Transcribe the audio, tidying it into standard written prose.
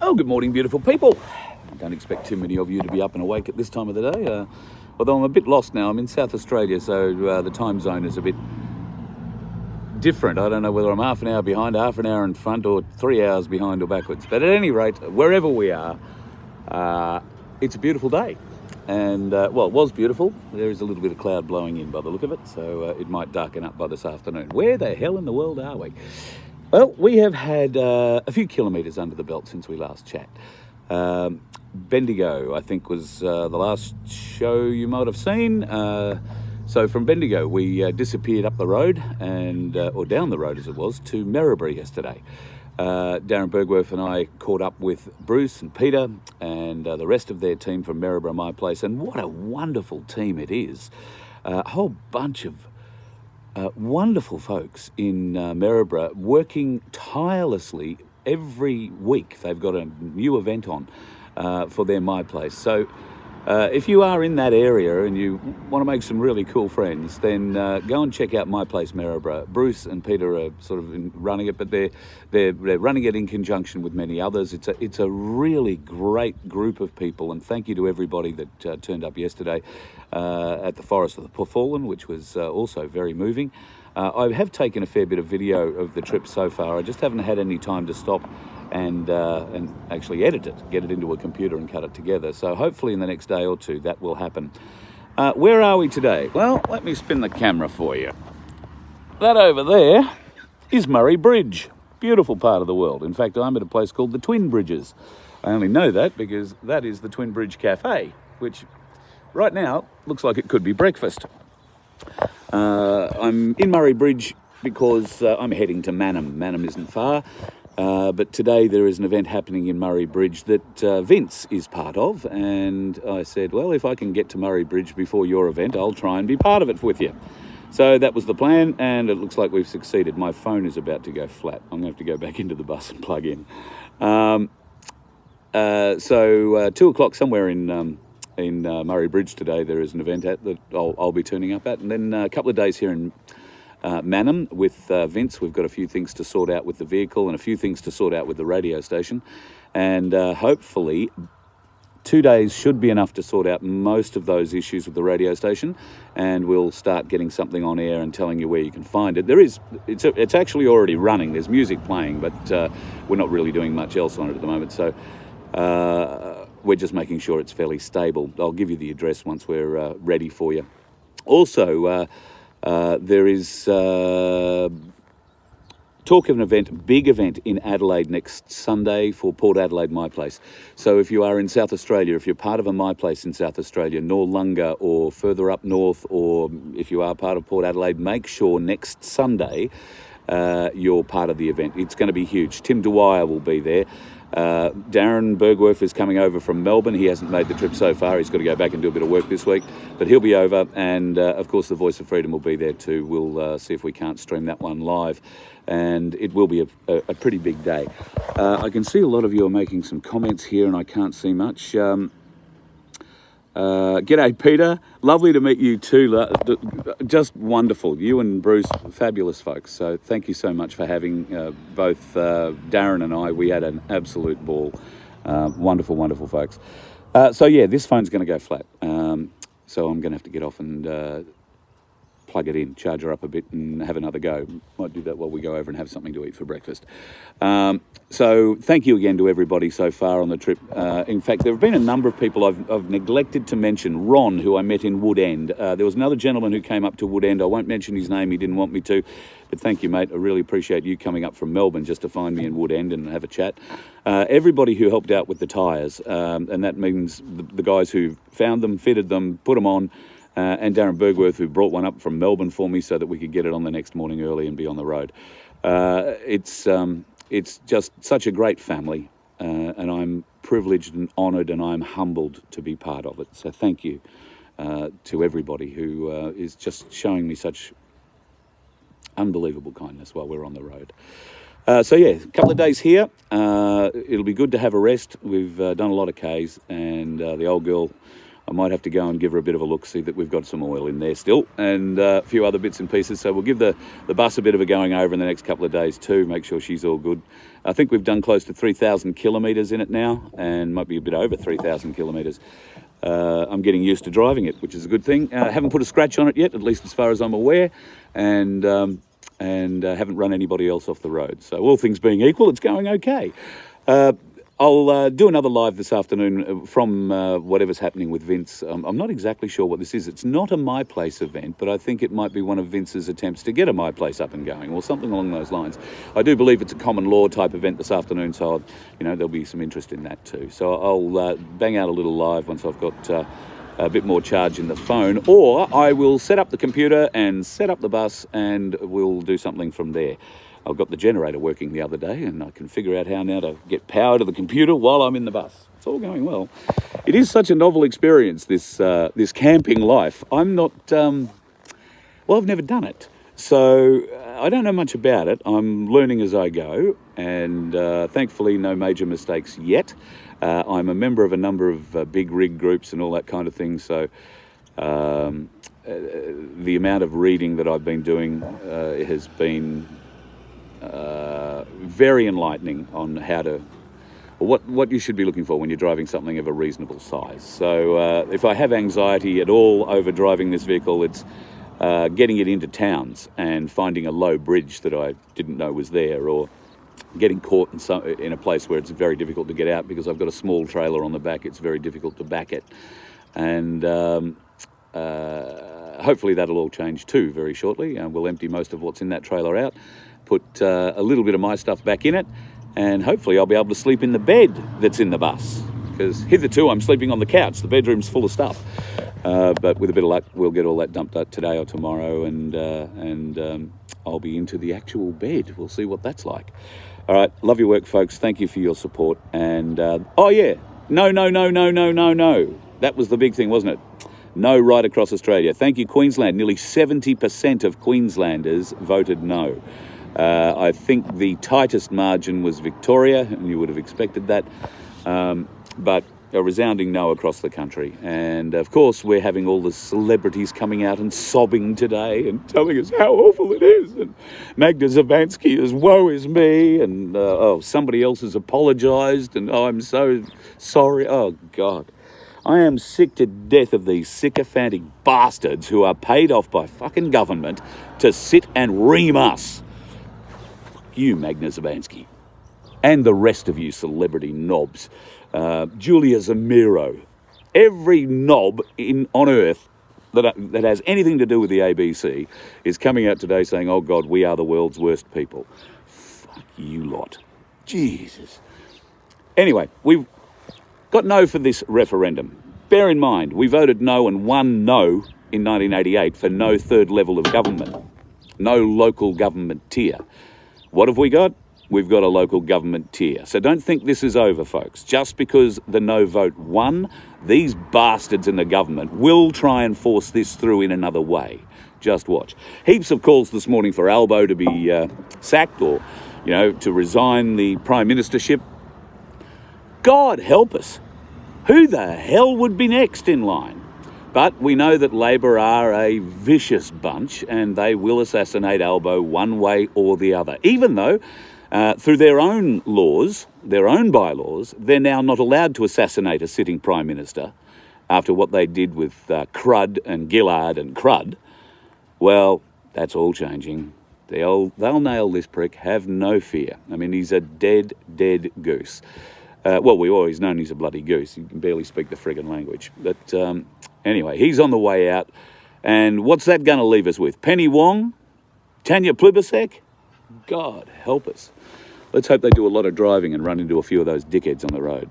Oh, good morning, beautiful people. I don't expect too many of you to be up and awake at this time of the day, although I'm a bit lost now. I'm in South Australia, so the time zone is a bit different. I don't know whether I'm half an hour behind, half an hour in front, or 3 hours behind or backwards. But at any rate, wherever we are, it's a beautiful day. And, well, it was beautiful. There is a little bit of cloud blowing in by the look of it, so it might darken up by this afternoon. Where the hell in the world are we? Well, we have had a few kilometres under the belt since we last chat. Bendigo, I think, was the last show you might have seen. So from Bendigo, we disappeared up the road, or down the road as it was, to Maryborough yesterday. Darren Bergworth and I caught up with Bruce and Peter and the rest of their team from Maryborough My Place, and what a wonderful team it is. A whole bunch of wonderful folks in Maryborough working tirelessly every week. They've got a new event on for their My Place. So if you are in that area and you want to make some really cool friends, then go and check out My Place Maryborough. Bruce and Peter are sort of running it, but they're running it in conjunction with many others. It's a really great group of people, and thank you to everybody that turned up yesterday at the Forest of the Fallen, which was also very moving. I have taken a fair bit of video of the trip so far. I just haven't had any time to stop and actually edit it, get it into a computer and cut it together. So hopefully in the next day or two that will happen. Where are we today? Well, let me spin the camera for you. That over there is Murray Bridge. Beautiful part of the world. In fact, I'm at a place called the Twin Bridges. I only know that because that is the Twin Bridge Cafe, which right now looks like it could be breakfast. I'm in Murray Bridge because I'm heading to Mannum. Mannum isn't far. But today there is an event happening in Murray Bridge that Vince is part of, and I said, well, if I can get to Murray Bridge before your event, I'll try and be part of it with you. So that was the plan, and it looks like we've succeeded. My phone is about to go flat. I'm going to have to go back into the bus and plug in. So 2 o'clock somewhere in Murray Bridge today, there is an event that I'll be turning up at, and then a couple of days here in Mannum with Vince. We've got a few things to sort out with the vehicle and a few things to sort out with the radio station, and hopefully 2 days should be enough to sort out most of those issues with the radio station, and we'll start getting something on air and telling you where you can find it. It's actually already running. There's music playing, but we're not really doing much else on it at the moment, so we're just making sure it's fairly stable. I'll give you the address once we're ready for you. Also, there is talk of an event, big event in Adelaide next Sunday for Port Adelaide My Place. So if you are in South Australia, if you're part of a My Place in South Australia, Noarlunga or further up north, or if you are part of Port Adelaide, make sure next Sunday you're part of the event. It's going to be huge. Tim Dwyer will be there. Darren Bergworth is coming over from Melbourne. He hasn't made the trip so far. He's got to go back and do a bit of work this week, but he'll be over, and of course the Voice of Freedom will be there too. We'll see if we can't stream that one live, and it will be a pretty big day. I can see a lot of you are making some comments here, and I can't see much. G'day, Peter. Lovely to meet you too. Just wonderful. You and Bruce, fabulous folks. So thank you so much for having both Darren and I. We had an absolute ball. Wonderful, wonderful folks. So yeah, this phone's going to go flat. So I'm going to have to get off and plug it in, charge her up a bit and have another go. Might do that while we go over and have something to eat for breakfast. So thank you again to everybody so far on the trip. In fact, there have been a number of people I've neglected to mention. Ron, who I met in Woodend. There was another gentleman who came up to Woodend. I won't mention his name. He didn't want me to. But thank you, mate. I really appreciate you coming up from Melbourne just to find me in Woodend and have a chat. Everybody who helped out with the tyres, and that means the guys who found them, fitted them, put them on, and Darren Bergworth, who brought one up from Melbourne for me so that we could get it on the next morning early and be on the road. It's just such a great family, and I'm privileged and honoured, and I'm humbled to be part of it. So thank you to everybody who is just showing me such unbelievable kindness while we're on the road. So yeah, a couple of days here. It'll be good to have a rest. We've done a lot of Ks, and the old girl I might have to go and give her a bit of a look, see that we've got some oil in there still, and a few other bits and pieces. So we'll give the bus a bit of a going over in the next couple of days too, make sure she's all good. I think we've done close to 3,000 kilometres in it now, and might be a bit over 3,000 kilometres. I'm getting used to driving it, which is a good thing. Haven't put a scratch on it yet, at least as far as I'm aware, and haven't run anybody else off the road. So all things being equal, it's going okay. I'll do another live this afternoon from whatever's happening with Vince. I'm not exactly sure what this is. It's not a My Place event, but I think it might be one of Vince's attempts to get a My Place up and going, or something along those lines. I do believe it's a common law type event this afternoon, so there'll be some interest in that too. So I'll bang out a little live once I've got a bit more charge in the phone, or I will set up the computer and set up the bus, and we'll do something from there. I've got the generator working the other day, and I can figure out how now to get power to the computer while I'm in the bus. It's all going well. It is such a novel experience, this camping life. I'm not, I've never done it. So I don't know much about it. I'm learning as I go, and thankfully no major mistakes yet. I'm a member of a number of big rig groups and all that kind of thing, so the amount of reading that I've been doing has been very enlightening on how to, or what you should be looking for when you're driving something of a reasonable size. So if I have anxiety at all over driving this vehicle, it's getting it into towns and finding a low bridge that I didn't know was there, or getting caught in a place where it's very difficult to get out because I've got a small trailer on the back. It's very difficult to back it, and hopefully that'll all change too very shortly. We'll empty most of what's in that trailer out, put a little bit of my stuff back in it, and hopefully I'll be able to sleep in the bed that's in the bus, because hitherto I'm sleeping on the couch. The bedroom's full of stuff, but with a bit of luck we'll get all that dumped out today or tomorrow, and I'll be into the actual bed. We'll see what that's like. All right, love your work, folks. Thank you for your support. And oh yeah, no, that was the big thing, wasn't it? No right across Australia. Thank you, Queensland. Nearly 70% of Queenslanders voted no. I think the tightest margin was Victoria, and you would have expected that, but a resounding no across the country. And of course we're having all the celebrities coming out and sobbing today and telling us how awful it is, and Magda Zabansky is woe is me, and somebody else has apologised, and I'm so sorry. Oh God, I am sick to death of these sycophantic bastards who are paid off by fucking government to sit and ream us. You, Magda Zabansky, and the rest of you celebrity knobs. Julia Zamiro, every knob on earth that has anything to do with the ABC is coming out today saying, oh God, we are the world's worst people. Fuck you lot. Jesus. Anyway, we've got no for this referendum. Bear in mind, we voted no and won no in 1988 for no third level of government, no local government tier. What have we got? We've got a local government tier. So don't think this is over, folks. Just because the no vote won, these bastards in the government will try and force this through in another way. Just watch. Heaps of calls this morning for Albo to be sacked, or, to resign the prime ministership. God help us. Who the hell would be next in line? But we know that Labor are a vicious bunch, and they will assassinate Albo one way or the other, even though through their own laws, their own bylaws, they're now not allowed to assassinate a sitting Prime Minister after what they did with Crud and Gillard and Crud. Well, that's all changing. They'll nail this prick, have no fear. I mean, he's a dead goose. We've always known he's a bloody goose. He can barely speak the friggin' language. But anyway, he's on the way out. And what's that going to leave us with? Penny Wong? Tanya Plibersek? God help us. Let's hope they do a lot of driving and run into a few of those dickheads on the road.